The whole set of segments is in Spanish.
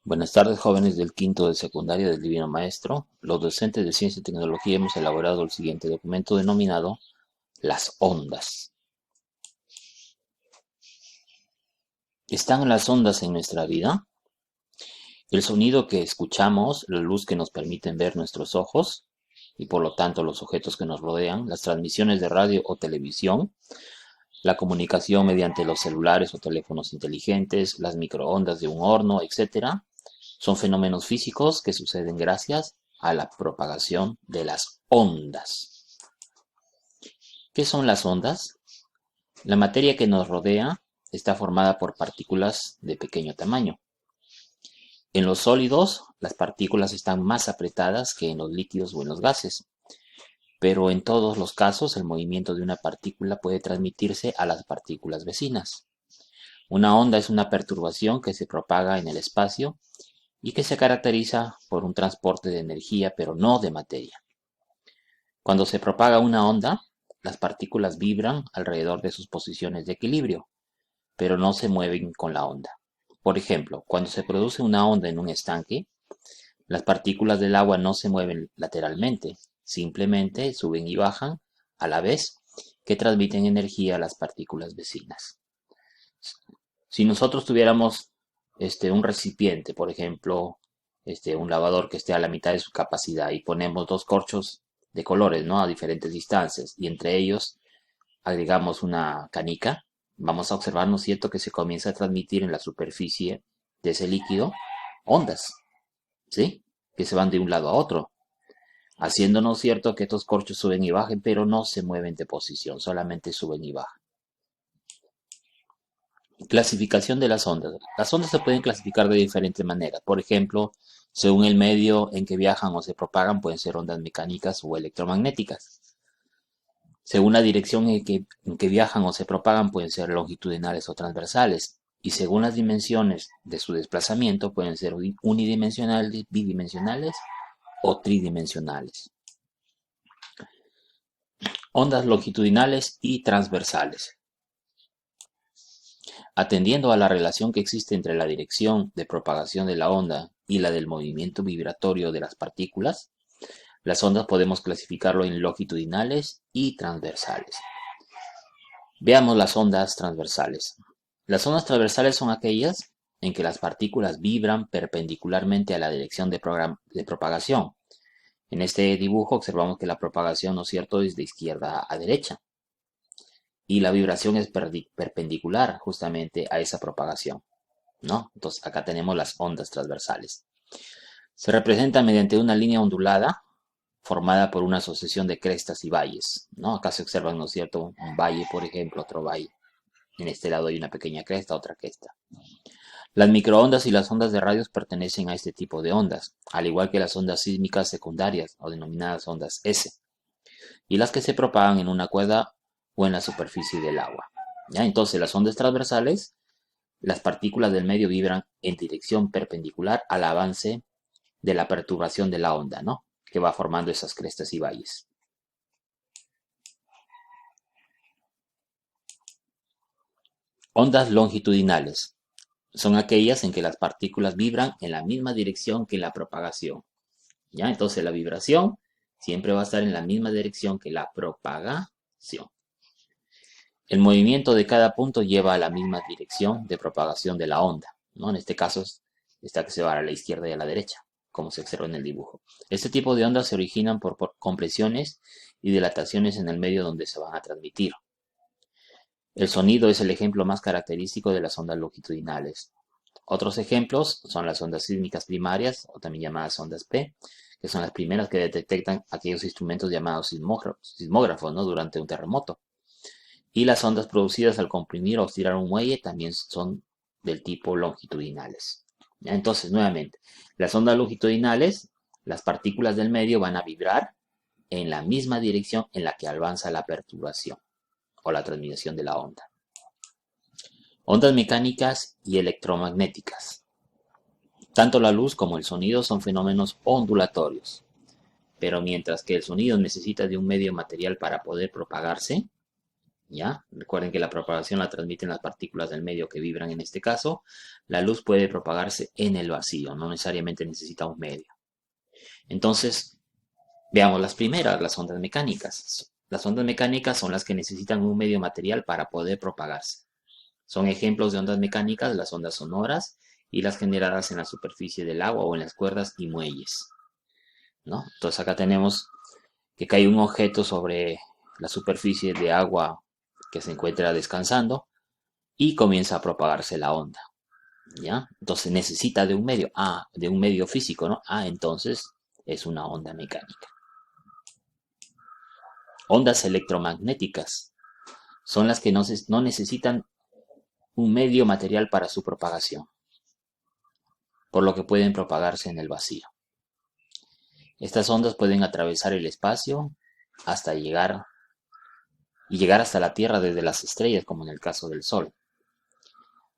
Buenas tardes, jóvenes del quinto de secundaria del Divino Maestro. Los docentes de Ciencia y Tecnología hemos elaborado el siguiente documento denominado Las ondas. ¿Están las ondas en nuestra vida? El sonido que escuchamos, la luz que nos permiten ver nuestros ojos y por lo tanto los objetos que nos rodean, las transmisiones de radio o televisión, la comunicación mediante los celulares o teléfonos inteligentes, las microondas de un horno, etc., son fenómenos físicos que suceden gracias a la propagación de las ondas. ¿Qué son las ondas? La materia que nos rodea está formada por partículas de pequeño tamaño. En los sólidos, las partículas están más apretadas que en los líquidos o en los gases, pero en todos los casos el movimiento de una partícula puede transmitirse a las partículas vecinas. Una onda es una perturbación que se propaga en el espacio y que se caracteriza por un transporte de energía, pero no de materia. Cuando se propaga una onda, las partículas vibran alrededor de sus posiciones de equilibrio, pero no se mueven con la onda. Por ejemplo, cuando se produce una onda en un estanque, las partículas del agua no se mueven lateralmente, simplemente suben y bajan a la vez que transmiten energía a las partículas vecinas. Si nosotros tuviéramos un recipiente, por ejemplo, un lavador que esté a la mitad de su capacidad y ponemos dos corchos de colores, ¿no? A diferentes distancias y entre ellos agregamos una canica, vamos a observar, ¿no es cierto?, que se comienza a transmitir en la superficie de ese líquido ondas, ¿sí? Que se van de un lado a otro, haciéndonos cierto que estos corchos suben y bajen, pero no se mueven de posición, solamente suben y bajan. Clasificación de las ondas. Las ondas se pueden clasificar de diferentes maneras. Por ejemplo, según el medio en que viajan o se propagan, pueden ser ondas mecánicas o electromagnéticas. Según la dirección en que viajan o se propagan, pueden ser longitudinales o transversales. Y según las dimensiones de su desplazamiento, pueden ser unidimensionales, bidimensionales o tridimensionales. Ondas longitudinales y transversales. Atendiendo a la relación que existe entre la dirección de propagación de la onda y la del movimiento vibratorio de las partículas, las ondas podemos clasificarlo en longitudinales y transversales. Veamos las ondas transversales. Las ondas transversales son aquellas en que las partículas vibran perpendicularmente a la dirección de propagación. En este dibujo observamos que la propagación, ¿no es cierto?, es de izquierda a derecha. Y la vibración es perpendicular justamente a esa propagación, ¿no? Entonces acá tenemos las ondas transversales. Se representa mediante una línea ondulada formada por una asociación de crestas y valles, ¿no? Acá se observan, ¿no es cierto?, un valle, por ejemplo, otro valle. En este lado hay una pequeña cresta, otra cresta. Las microondas y las ondas de radios pertenecen a este tipo de ondas, al igual que las ondas sísmicas secundarias o denominadas ondas S, y las que se propagan en una cuerda o en la superficie del agua. ¿Ya? Entonces, las ondas transversales, las partículas del medio vibran en dirección perpendicular al avance de la perturbación de la onda, ¿no?, que va formando esas crestas y valles. Ondas longitudinales son aquellas en que las partículas vibran en la misma dirección que la propagación. ¿Ya? Entonces la vibración siempre va a estar en la misma dirección que la propagación. El movimiento de cada punto lleva a la misma dirección de propagación de la onda, ¿no? En este caso está que se va a la izquierda y a la derecha, como se observa en el dibujo. Este tipo de ondas se originan por compresiones y dilataciones en el medio donde se van a transmitir. El sonido es el ejemplo más característico de las ondas longitudinales. Otros ejemplos son las ondas sísmicas primarias, o también llamadas ondas P, que son las primeras que detectan aquellos instrumentos llamados sismógrafos, ¿no?, durante un terremoto. Y las ondas producidas al comprimir o estirar un muelle también son del tipo longitudinales. ¿Ya? Entonces, nuevamente, las ondas longitudinales, las partículas del medio van a vibrar en la misma dirección en la que avanza la perturbación o la transmisión de la onda. Ondas mecánicas y electromagnéticas. Tanto la luz como el sonido son fenómenos ondulatorios, pero mientras que el sonido necesita de un medio material para poder propagarse, ¿ya? Recuerden que la propagación la transmiten las partículas del medio que vibran en este caso. La luz puede propagarse en el vacío, no necesariamente necesita un medio. Entonces, veamos las primeras, las ondas mecánicas. Las ondas mecánicas son las que necesitan un medio material para poder propagarse. Son ejemplos de ondas mecánicas, las ondas sonoras y las generadas en la superficie del agua o en las cuerdas y muelles, ¿no? Entonces acá tenemos que cae un objeto sobre la superficie de agua que se encuentra descansando y comienza a propagarse la onda, ¿ya? Entonces necesita de un medio, de un medio físico, ¿no? Entonces es una onda mecánica. Ondas electromagnéticas son las que no necesitan un medio material para su propagación, por lo que pueden propagarse en el vacío. Estas ondas pueden atravesar el espacio hasta llegar hasta la Tierra desde las estrellas, como en el caso del Sol.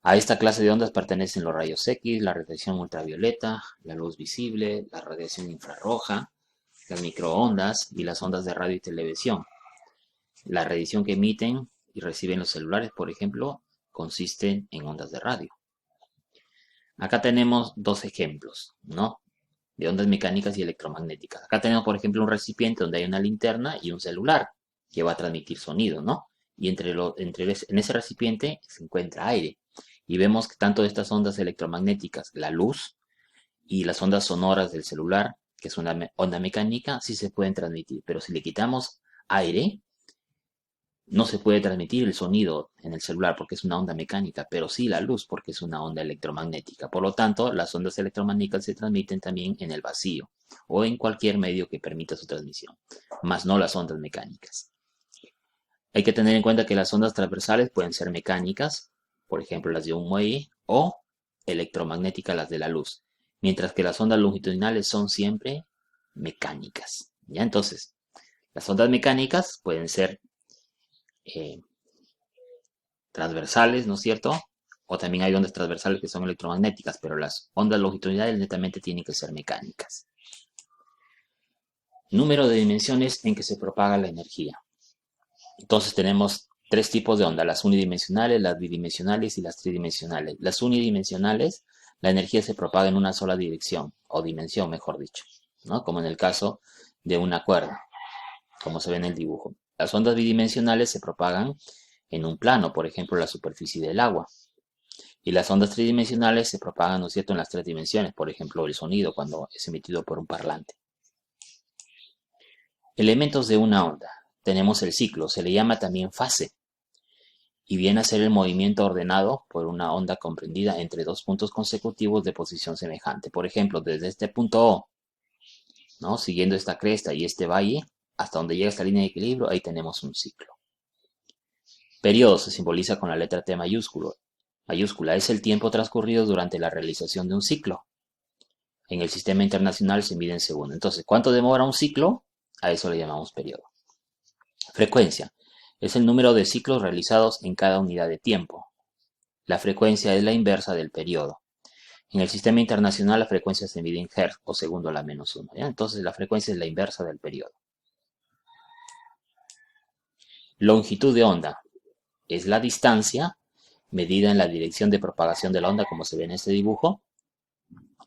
A esta clase de ondas pertenecen los rayos X, la radiación ultravioleta, la luz visible, la radiación infrarroja, las microondas y las ondas de radio y televisión. La radiación que emiten y reciben los celulares, por ejemplo, consiste en ondas de radio. Acá tenemos dos ejemplos, ¿no? De ondas mecánicas y electromagnéticas. Acá tenemos, por ejemplo, un recipiente donde hay una linterna y un celular que va a transmitir sonido, ¿no? Y en ese recipiente se encuentra aire. Y vemos que tanto estas ondas electromagnéticas, la luz, y las ondas sonoras del celular, que es una onda mecánica, sí se pueden transmitir. Pero si le quitamos aire, no se puede transmitir el sonido en el celular porque es una onda mecánica, pero sí la luz porque es una onda electromagnética. Por lo tanto, las ondas electromagnéticas se transmiten también en el vacío o en cualquier medio que permita su transmisión, más no las ondas mecánicas. Hay que tener en cuenta que las ondas transversales pueden ser mecánicas, por ejemplo las de un muelle, o electromagnéticas, las de la luz, mientras que las ondas longitudinales son siempre mecánicas. ¿Ya? Entonces, las ondas mecánicas pueden ser transversales, ¿no es cierto? O también hay ondas transversales que son electromagnéticas, pero las ondas longitudinales netamente tienen que ser mecánicas. Número de dimensiones en que se propaga la energía. Entonces tenemos tres tipos de ondas, las unidimensionales, las bidimensionales y las tridimensionales. Las unidimensionales, la energía se propaga en una sola dirección, o dimensión, mejor dicho, ¿no? Como en el caso de una cuerda, como se ve en el dibujo. Las ondas bidimensionales se propagan en un plano, por ejemplo, la superficie del agua. Y las ondas tridimensionales se propagan, ¿no es cierto?, en las tres dimensiones, por ejemplo, el sonido cuando es emitido por un parlante. Elementos de una onda. Tenemos el ciclo, se le llama también fase, y viene a ser el movimiento ordenado por una onda comprendida entre dos puntos consecutivos de posición semejante. Por ejemplo, desde este punto O, ¿no?, siguiendo esta cresta y este valle, hasta donde llega esta línea de equilibrio, ahí tenemos un ciclo. Periodo se simboliza con la letra T mayúscula. Es el tiempo transcurrido durante la realización de un ciclo. En el sistema internacional se mide en segundos. Entonces, ¿cuánto demora un ciclo? A eso le llamamos periodo. Frecuencia. Es el número de ciclos realizados en cada unidad de tiempo. La frecuencia es la inversa del periodo. En el sistema internacional la frecuencia se mide en Hz o segundo a la menos 1. ¿Ya? Entonces la frecuencia es la inversa del periodo. Longitud de onda. Es la distancia medida en la dirección de propagación de la onda, como se ve en este dibujo,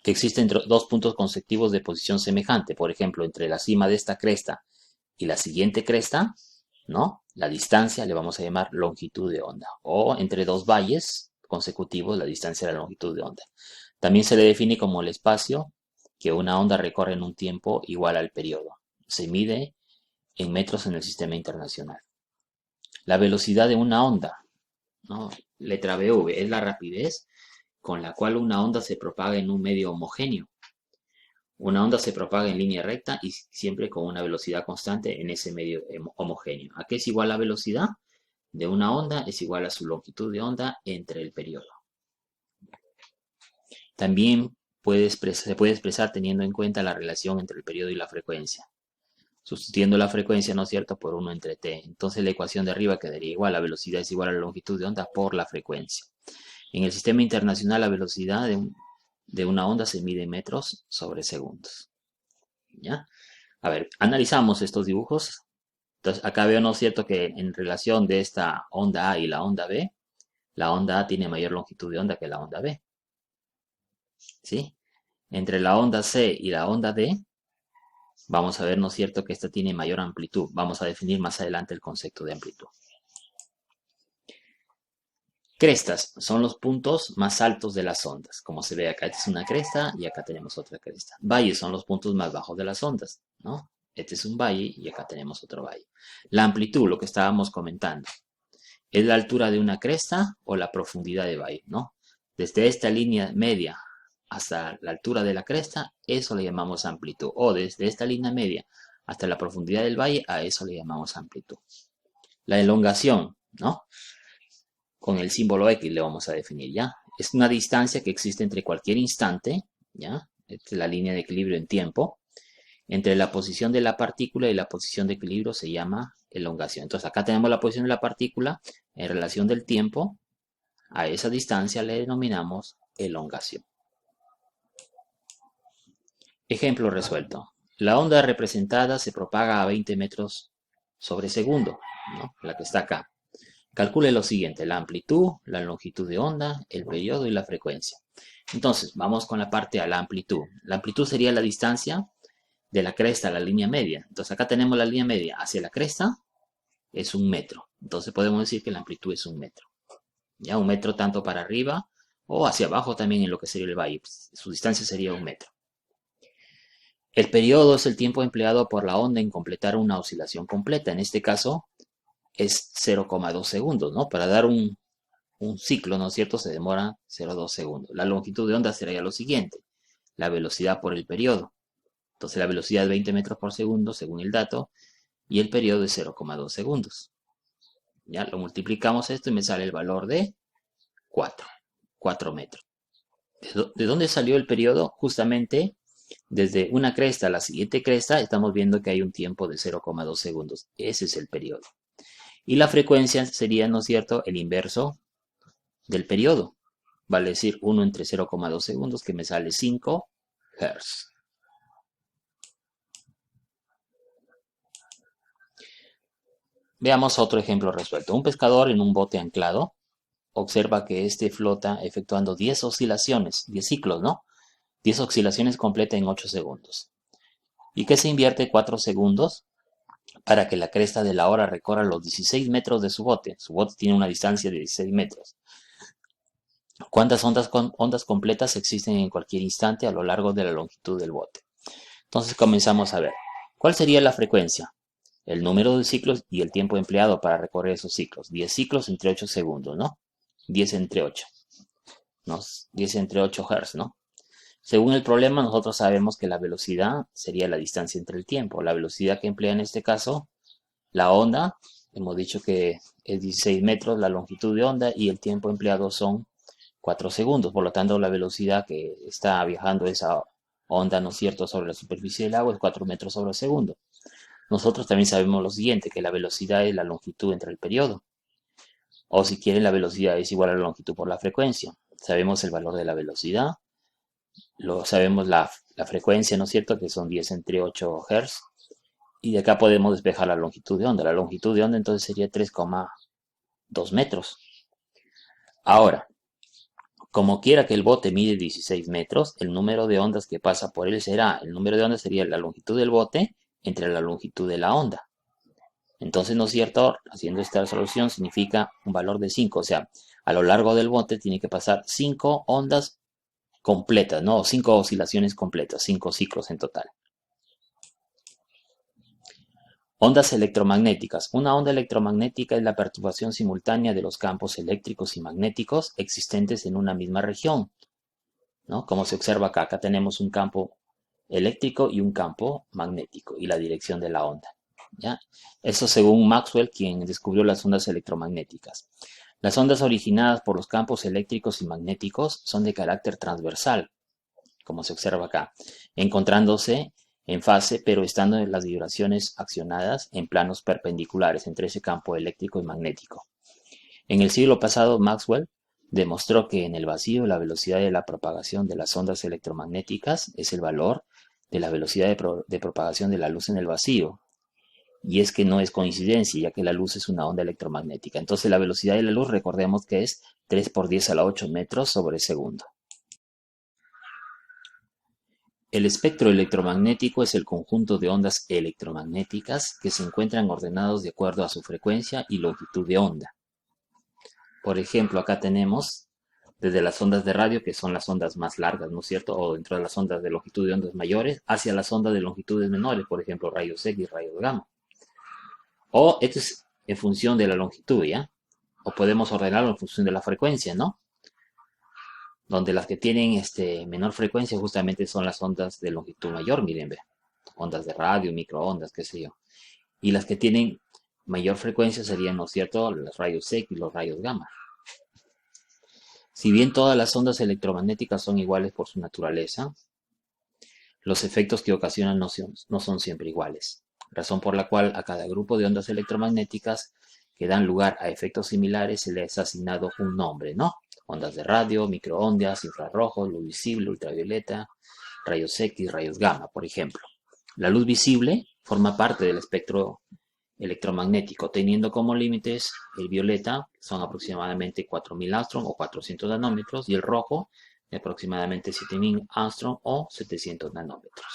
que existe entre dos puntos consecutivos de posición semejante. Por ejemplo, entre la cima de esta cresta y la siguiente cresta, ¿no? La distancia le vamos a llamar longitud de onda. O entre dos valles consecutivos, la distancia de la longitud de onda. También se le define como el espacio que una onda recorre en un tiempo igual al periodo. Se mide en metros en el sistema internacional. La velocidad de una onda, ¿no? Letra BV, es la rapidez con la cual una onda se propaga en un medio homogéneo. Una onda se propaga en línea recta y siempre con una velocidad constante en ese medio homogéneo. ¿A qué es igual la velocidad de una onda? Es igual a su longitud de onda entre el periodo. También se puede expresar teniendo en cuenta la relación entre el periodo y la frecuencia. Sustituyendo la frecuencia, ¿no es cierto?, por 1 entre t. Entonces la ecuación de arriba quedaría igual. La velocidad es igual a la longitud de onda por la frecuencia. En el sistema internacional la velocidad de una onda se mide en metros sobre segundos. ¿Ya? A ver, analizamos estos dibujos. Entonces, acá veo, ¿no es cierto?, que en relación de esta onda A y la onda B, la onda A tiene mayor longitud de onda que la onda B, ¿sí? Entre la onda C y la onda D, vamos a ver, ¿no es cierto?, que esta tiene mayor amplitud. Vamos a definir más adelante el concepto de amplitud. Crestas son los puntos más altos de las ondas. Como se ve acá, esta es una cresta y acá tenemos otra cresta. Valles son los puntos más bajos de las ondas, ¿no? Este es un valle y acá tenemos otro valle. La amplitud, lo que estábamos comentando, es la altura de una cresta o la profundidad de valle, ¿no? Desde esta línea media hasta la altura de la cresta, eso le llamamos amplitud. O desde esta línea media hasta la profundidad del valle, a eso le llamamos amplitud. La elongación, ¿no? Con el símbolo X le vamos a definir, ¿ya? Es una distancia que existe entre cualquier instante, ¿ya? Esta es la línea de equilibrio en tiempo. Entre la posición de la partícula y la posición de equilibrio se llama elongación. Entonces acá tenemos la posición de la partícula en relación del tiempo. A esa distancia le denominamos elongación. Ejemplo resuelto. La onda representada se propaga a 20 metros sobre segundo, ¿no? La que está acá. Calcule lo siguiente: la amplitud, la longitud de onda, el periodo y la frecuencia. Entonces, vamos con la parte A, la amplitud. La amplitud sería la distancia de la cresta a la línea media. Entonces, acá tenemos la línea media hacia la cresta, es 1 metro. Entonces, podemos decir que la amplitud es 1 metro. Ya 1 metro tanto para arriba o hacia abajo también en lo que sería el valle. Su distancia sería 1 metro. El periodo es el tiempo empleado por la onda en completar una oscilación completa. En este caso, es 0,2 segundos, ¿no? Para dar un ciclo, ¿no es cierto?, se demora 0,2 segundos. La longitud de onda sería lo siguiente: la velocidad por el periodo. Entonces la velocidad es 20 metros por segundo, según el dato, y el periodo es 0,2 segundos. Ya lo multiplicamos esto y me sale el valor de 4 metros. ¿De dónde salió el periodo? Justamente desde una cresta a la siguiente cresta estamos viendo que hay un tiempo de 0,2 segundos. Ese es el periodo. Y la frecuencia sería, ¿no es cierto?, el inverso del periodo. Vale decir 1 entre 0,2 segundos, que me sale 5 Hz. Veamos otro ejemplo resuelto. Un pescador en un bote anclado observa que este flota efectuando 10 oscilaciones, 10 ciclos, ¿no? 10 oscilaciones completas en 8 segundos. Y que se invierte 4 segundos para que la cresta de la hora recorra los 16 metros de su bote. Su bote tiene una distancia de 16 metros. ¿Cuántas ondas completas existen en cualquier instante a lo largo de la longitud del bote? Entonces comenzamos a ver. ¿Cuál sería la frecuencia? El número de ciclos y el tiempo empleado para recorrer esos ciclos. 10 ciclos entre 8 segundos, ¿no? 10 entre 8. ¿No? 10 entre 8 Hz, ¿no? Según el problema, nosotros sabemos que la velocidad sería la distancia entre el tiempo. La velocidad que emplea en este caso la onda, hemos dicho que es 16 metros la longitud de onda y el tiempo empleado son 4 segundos. Por lo tanto, la velocidad que está viajando esa onda, ¿no es cierto?, sobre la superficie del agua es 4 metros sobre segundo. Nosotros también sabemos lo siguiente, que la velocidad es la longitud entre el periodo. O si quieren, la velocidad es igual a la longitud por la frecuencia. Sabemos el valor de la velocidad. Sabemos la frecuencia, ¿no es cierto?, que son 10 entre 8 Hz. Y de acá podemos despejar la longitud de onda. La longitud de onda entonces sería 3,2 metros. Ahora, como quiera que el bote mide 16 metros, el número de ondas que pasa por él el número de ondas sería la longitud del bote entre la longitud de la onda. Entonces, ¿no es cierto?, haciendo esta solución significa un valor de 5. O sea, a lo largo del bote tiene que pasar 5 ondas completas, ¿no? 5 oscilaciones completas, 5 ciclos en total. Ondas electromagnéticas. Una onda electromagnética es la perturbación simultánea de los campos eléctricos y magnéticos existentes en una misma región, ¿no? Como se observa acá. Acá tenemos un campo eléctrico y un campo magnético y la dirección de la onda, ¿ya? Eso según Maxwell, quien descubrió las ondas electromagnéticas. Las ondas originadas por los campos eléctricos y magnéticos son de carácter transversal, como se observa acá, encontrándose en fase, pero estando en las vibraciones accionadas en planos perpendiculares entre ese campo eléctrico y magnético. En el siglo pasado, Maxwell demostró que en el vacío la velocidad de la propagación de las ondas electromagnéticas es el valor de la velocidad de propagación de la luz en el vacío. Y es que no es coincidencia, ya que la luz es una onda electromagnética. Entonces la velocidad de la luz, recordemos que es 3 por 10 a la 8 metros sobre segundo. El espectro electromagnético es el conjunto de ondas electromagnéticas que se encuentran ordenados de acuerdo a su frecuencia y longitud de onda. Por ejemplo, acá tenemos desde las ondas de radio, que son las ondas más largas, ¿no es cierto? O dentro de las ondas de longitud de ondas mayores, hacia las ondas de longitudes menores, por ejemplo, rayos X, rayos gamma. O esto es en función de la longitud, ¿ya? O podemos ordenarlo en función de la frecuencia, ¿no? Donde las que tienen menor frecuencia justamente son las ondas de longitud mayor, miren, ve. Ondas de radio, microondas, qué sé yo. Y las que tienen mayor frecuencia serían, ¿no es cierto?, los rayos X y los rayos gamma. Si bien todas las ondas electromagnéticas son iguales por su naturaleza, los efectos que ocasionan no son siempre iguales, razón por la cual a cada grupo de ondas electromagnéticas que dan lugar a efectos similares se les ha asignado un nombre, ¿no? Ondas de radio, microondas, infrarrojos, luz visible, ultravioleta, rayos X, rayos gamma, por ejemplo. La luz visible forma parte del espectro electromagnético, teniendo como límites el violeta, que son aproximadamente 4000 Armstrong o 400 nanómetros, y el rojo, de aproximadamente 7000 Armstrong o 700 nanómetros.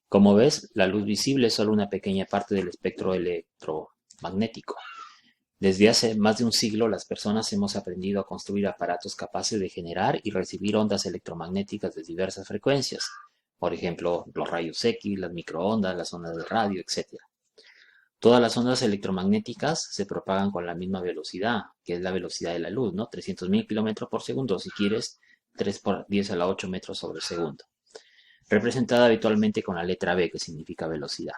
Como ves, la luz visible es solo una pequeña parte del espectro electromagnético. Desde hace más de un siglo, las personas hemos aprendido a construir aparatos capaces de generar y recibir ondas electromagnéticas de diversas frecuencias. Por ejemplo, los rayos X, las microondas, las ondas de radio, etc. Todas las ondas electromagnéticas se propagan con la misma velocidad, que es la velocidad de la luz, ¿no? 300.000 kilómetros por segundo, si quieres, 3 por 10 a la 8 metros sobre segundo. Representada habitualmente con la letra B, que significa velocidad.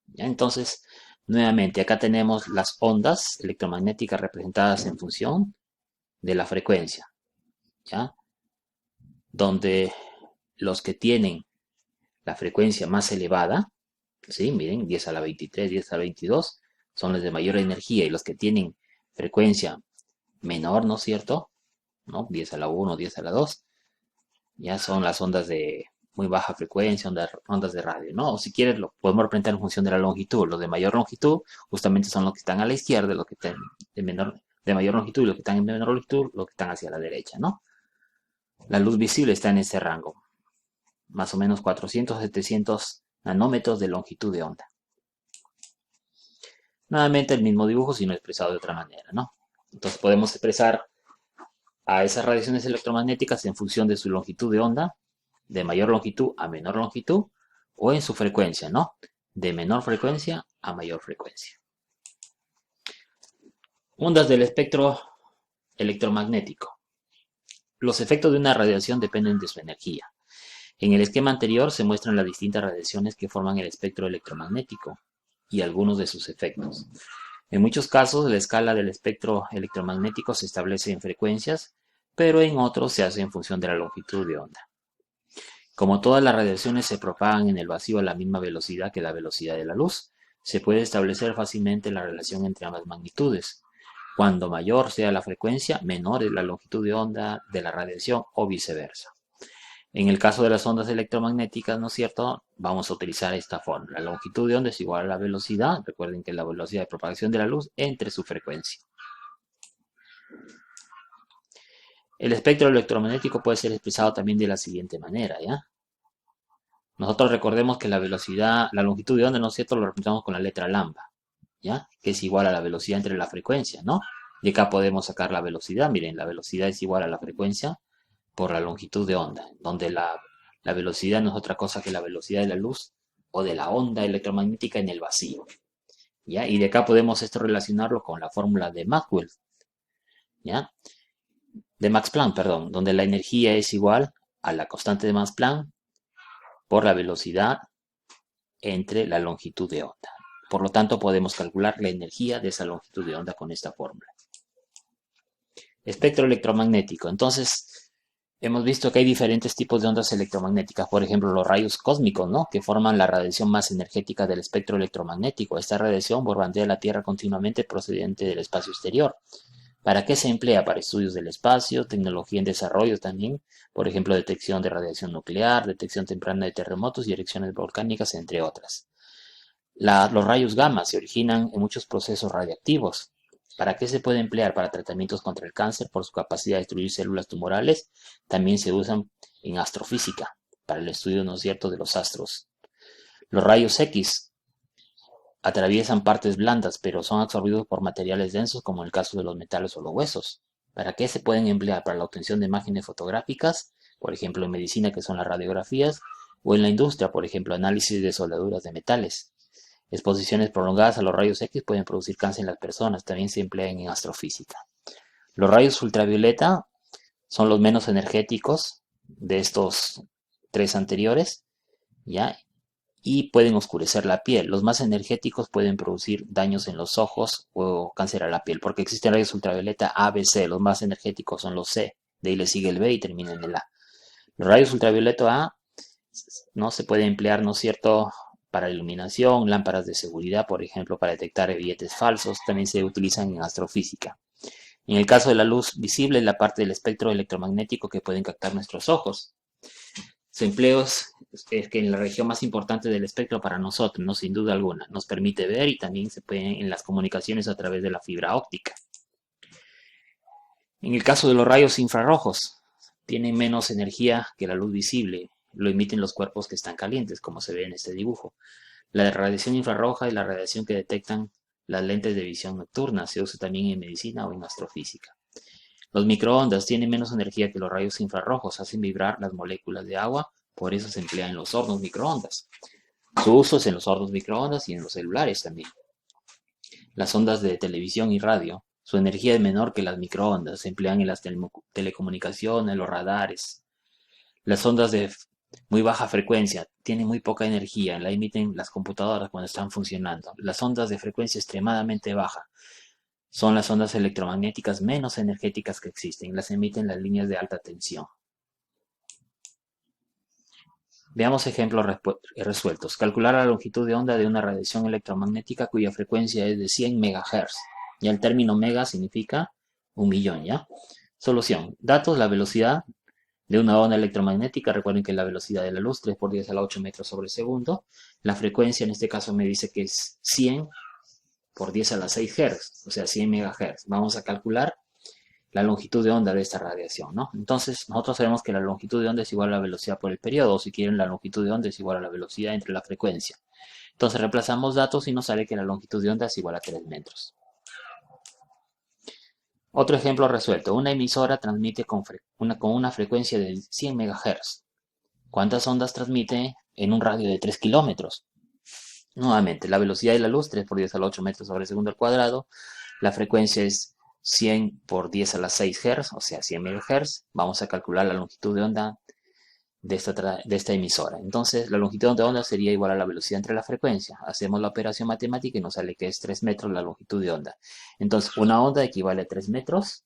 ¿Ya? Entonces, nuevamente, acá tenemos las ondas electromagnéticas representadas en función de la frecuencia, ¿ya? Donde los que tienen la frecuencia más elevada, ¿sí? Miren, 10 a la 23, 10 a la 22, son los de mayor energía, y los que tienen frecuencia menor, ¿no es cierto?, ¿no? 10 a la 1, 10 a la 2, ya son las ondas de muy baja frecuencia, ondas de radio, ¿no? O si quieres, lo podemos representar en función de la longitud. Los de mayor longitud justamente son los que están a la izquierda, los que están de mayor longitud, y los que están en menor longitud, los que están hacia la derecha, ¿no? La luz visible está en ese rango, más o menos 400 a 700 nanómetros de longitud de onda. Nuevamente el mismo dibujo, sino expresado de otra manera, ¿no? Entonces podemos expresar a esas radiaciones electromagnéticas en función de su longitud de onda, de mayor longitud a menor longitud, o en su frecuencia, ¿no? De menor frecuencia a mayor frecuencia. Ondas del espectro electromagnético. Los efectos de una radiación dependen de su energía. En el esquema anterior se muestran las distintas radiaciones que forman el espectro electromagnético y algunos de sus efectos. En muchos casos, la escala del espectro electromagnético se establece en frecuencias, pero en otros se hace en función de la longitud de onda. Como todas las radiaciones se propagan en el vacío a la misma velocidad que la velocidad de la luz, se puede establecer fácilmente la relación entre ambas magnitudes. Cuando mayor sea la frecuencia, menor es la longitud de onda de la radiación o viceversa. En el caso de las ondas electromagnéticas, ¿no es cierto?, vamos a utilizar esta fórmula. La longitud de onda es igual a la velocidad, recuerden que es la velocidad de propagación de la luz entre su frecuencia. El espectro electromagnético puede ser expresado también de la siguiente manera, ¿ya? Nosotros recordemos que la velocidad, la longitud de onda, ¿no es cierto?, lo representamos con la letra lambda, ¿ya? Que es igual a la velocidad entre la frecuencia, ¿no? Y acá podemos sacar la velocidad. Miren, la velocidad es igual a la frecuencia por la longitud de onda, donde la velocidad no es otra cosa que la velocidad de la luz o de la onda electromagnética en el vacío, ¿ya? Y de acá podemos esto relacionarlo con la fórmula de Maxwell, ¿ya? De Max Planck, perdón, donde la energía es igual a la constante de Max Planck por la velocidad entre la longitud de onda. Por lo tanto, podemos calcular la energía de esa longitud de onda con esta fórmula. Espectro electromagnético. Entonces, hemos visto que hay diferentes tipos de ondas electromagnéticas. Por ejemplo, los rayos cósmicos, ¿no?, que forman la radiación más energética del espectro electromagnético. Esta radiación bombardea la Tierra continuamente procedente del espacio exterior. ¿Para qué se emplea? Para estudios del espacio, tecnología en desarrollo también, por ejemplo, detección de radiación nuclear, detección temprana de terremotos y erupciones volcánicas, entre otras. Los rayos gamma se originan en muchos procesos radiactivos. ¿Para qué se puede emplear? Para tratamientos contra el cáncer por su capacidad de destruir células tumorales. También se usan en astrofísica, para el estudio, ¿no es cierto?, de los astros. Los rayos X atraviesan partes blandas, pero son absorbidos por materiales densos, como en el caso de los metales o los huesos. ¿Para qué se pueden emplear? Para la obtención de imágenes fotográficas, por ejemplo, en medicina, que son las radiografías, o en la industria, por ejemplo, análisis de soldaduras de metales. Exposiciones prolongadas a los rayos X pueden producir cáncer en las personas, también se emplean en astrofísica. Los rayos ultravioleta son los menos energéticos de estos tres anteriores, ¿ya? Y pueden oscurecer la piel. Los más energéticos pueden producir daños en los ojos o cáncer a la piel, porque existen rayos ultravioleta A, B, C. Los más energéticos son los C, de ahí le sigue el B y termina en el A. Los rayos ultravioleta A no se puede emplear, ¿no es cierto?, para iluminación, lámparas de seguridad, por ejemplo, para detectar billetes falsos, también se utilizan en astrofísica. En el caso de la luz visible, es la parte del espectro electromagnético que pueden captar nuestros ojos. Su empleo es que en la región más importante del espectro para nosotros, ¿no?, sin duda alguna. Nos permite ver y también se puede en las comunicaciones a través de la fibra óptica. En el caso de los rayos infrarrojos, tienen menos energía que la luz visible. Lo emiten los cuerpos que están calientes, como se ve en este dibujo. La radiación infrarroja es la radiación que detectan las lentes de visión nocturna. Se usa también en medicina o en astrofísica. Los microondas tienen menos energía que los rayos infrarrojos, hacen vibrar las moléculas de agua, por eso se emplea en los hornos microondas. Su uso es en los hornos microondas y en los celulares también. Las ondas de televisión y radio, su energía es menor que las microondas, se emplean en las telecomunicaciones, los radares. Las ondas de muy baja frecuencia tienen muy poca energía, la emiten las computadoras cuando están funcionando. Las ondas de frecuencia extremadamente baja son las ondas electromagnéticas menos energéticas que existen, las emiten las líneas de alta tensión. Veamos ejemplos resueltos. Calcular la longitud de onda de una radiación electromagnética cuya frecuencia es de 100 MHz. Ya el término mega significa 1.000.000, ¿ya? Solución. Datos, la velocidad de una onda electromagnética. Recuerden que la velocidad de la luz, 3 por 10 a la 8 metros sobre segundo. La frecuencia en este caso me dice que es 100 por 10 a la 6 Hz, o sea, 100 MHz. Vamos a calcular la longitud de onda de esta radiación, ¿no? Entonces, nosotros sabemos que la longitud de onda es igual a la velocidad por el periodo, o si quieren, la longitud de onda es igual a la velocidad entre la frecuencia. Entonces, reemplazamos datos y nos sale que la longitud de onda es igual a 3 metros. Otro ejemplo resuelto. Una emisora transmite con una frecuencia de 100 MHz. ¿Cuántas ondas transmite en un radio de 3 kilómetros? Nuevamente, la velocidad de la luz, 3 por 10 a la 8 metros sobre segundo al cuadrado. La frecuencia es 100 por 10 a la 6 Hz, o sea, 100 MHz. Vamos a calcular la longitud de onda de esta emisora. Entonces, la longitud de onda sería igual a la velocidad entre la frecuencia. Hacemos la operación matemática y nos sale que es 3 metros la longitud de onda. Entonces, una onda equivale a 3 metros.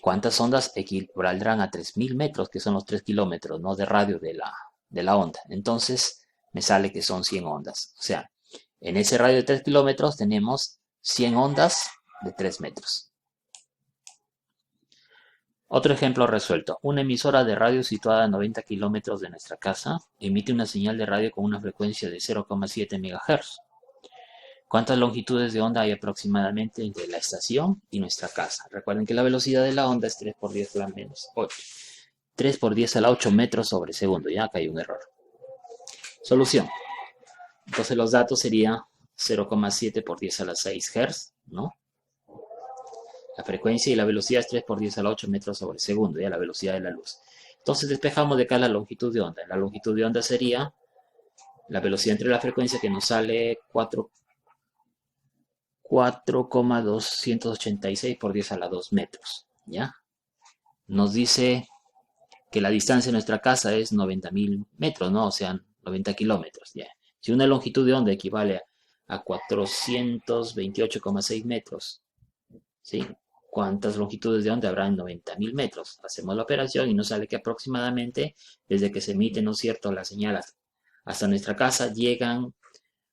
¿Cuántas ondas equivaldrán a 3.000 metros, que son los 3 kilómetros, ¿no?, de radio de la onda? Entonces, me sale que son 100 ondas. O sea, en ese radio de 3 kilómetros tenemos 100 ondas de 3 metros. Otro ejemplo resuelto. Una emisora de radio situada a 90 kilómetros de nuestra casa emite una señal de radio con una frecuencia de 0,7 MHz. ¿Cuántas longitudes de onda hay aproximadamente entre la estación y nuestra casa? Recuerden que la velocidad de la onda es 3 por 10 a la menos 8. 3 por 10 a la 8 metros sobre segundo. Ya acá hay un error. Solución. Entonces los datos serían 0,7 por 10 a la 6 Hz, ¿no? La frecuencia y la velocidad es 3 por 10 a la 8 metros sobre segundo, ya la velocidad de la luz. Entonces despejamos de acá la longitud de onda. La longitud de onda sería la velocidad entre la frecuencia, que nos sale 4,286 por 10 a la 2 metros, ¿ya? Nos dice que la distancia de nuestra casa es 90.000 metros, ¿no? O sea, 90 kilómetros, ¿ya? Si una longitud de onda equivale a 428,6 metros, ¿sí? ¿Cuántas longitudes de onda habrá en 90.000 metros? Hacemos la operación y nos sale que aproximadamente, desde que se emite, ¿no es cierto?, la señal hasta nuestra casa, llegan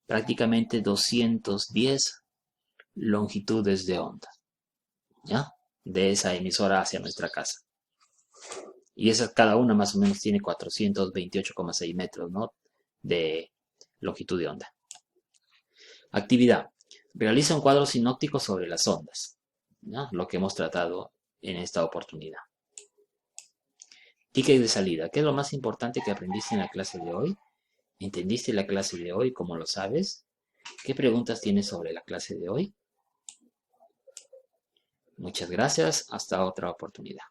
prácticamente 210 longitudes de onda. ¿ya? De esa emisora hacia nuestra casa. Y esa cada una más o menos tiene 428,6 metros, ¿no? De longitud de onda. Actividad. Realiza un cuadro sinóptico sobre las ondas, ¿no? Lo que hemos tratado en esta oportunidad. Ticket de salida. ¿Qué es lo más importante que aprendiste en la clase de hoy? ¿Entendiste la clase de hoy? ¿Cómo lo sabes? ¿Qué preguntas tienes sobre la clase de hoy? Muchas gracias. Hasta otra oportunidad.